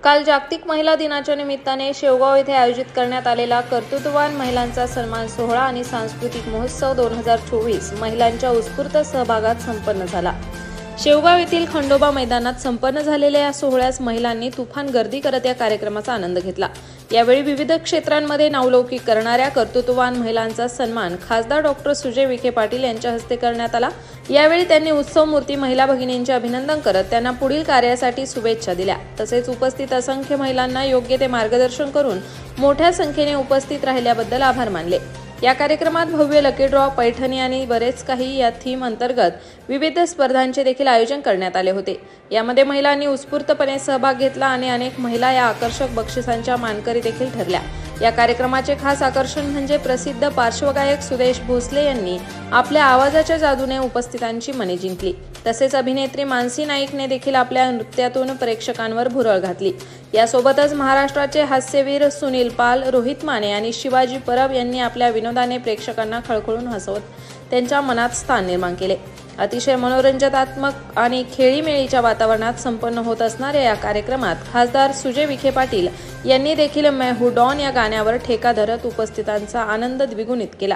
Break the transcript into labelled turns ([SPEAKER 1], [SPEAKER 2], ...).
[SPEAKER 1] काल जागतिक महिला दिनाच्या निमित्ताने शेवगाव येथे आयोजित करण्यात आलेला कर्तृत्ववान महिलांचा सन्मान सोहळा आणि सांस्कृतिक महोत्सव 2024 महिलांच्या उत्स्फूर्त सहभागात संपन्न झाला। शेवगाव येथील खंडोबा मैदानात संपन्न झालेल्या या सोहळ्यास महिलांनी तुफान गर्दी करत या कार्यक्रमाचा आनंद घेतला। यावेळी विविध क्षेत्रांमध्ये नावलौकिक करणाऱ्या कर्तृत्ववान महिलांचा सन्मान खासदार डॉ. सुजय विखे पाटील यांच्या हस्ते करण्यात आला। यावेळी त्यांनी उत्सव मूर्ती महिला भगिनींचे अभिनंदन करत त्यांना पुढील कार्यासाठी शुभेच्छा दिल्या। तसेच उपस्थित असंख्य महिलांना योग्य ते मार्गदर्शन करून मोठ्या संख्येने उपस्थित राहिल्याबद्दल आभार मानले। या कार्यक्रमात भव्य लकी ड्रॉ, पैठणी आणि बरेच काही या थीम अंतर्गत विविध स्पर्धांचे देखील आयोजन करण्यात आले होते। यामध्ये महिलांनी उत्स्फूर्तपणे सहभाग घेतला आणि अनेक महिला या आकर्षक बक्षिसांच्या मानकरी देखील ठरल्या। या कार्यक्रमाचे खास आकर्षण म्हणजे प्रसिद्ध पार्श्वगायक सुदेश भोसले यांनी आपल्या आवाजाच्या जादूने उपस्थितांची मने जिंकली। तसेच अभिनेत्री मानसी नाईकने देखील आपल्या नृत्यातून प्रेक्षकांवर भुरळ घातली। यासोबतच महाराष्ट्राचे हास्यवीर सुनील पाल, रोहित माने आणि शिवाजी परब यांनी आपल्या विनोदाने प्रेक्षकांना खळखळून हसवत त्यांच्या मनात स्थान निर्माण केले। अतिशय मनोरंजनात्मक आणि खेळीमेळीच्या वातावरणात संपन्न होत असणाऱ्या या कार्यक्रमात खासदार सुजय विखे पाटील यांनी देखील मैं हूँ डॉन या गाण्यावर ठेका धरत उपस्थितांचा आनंद द्विगुणित केला।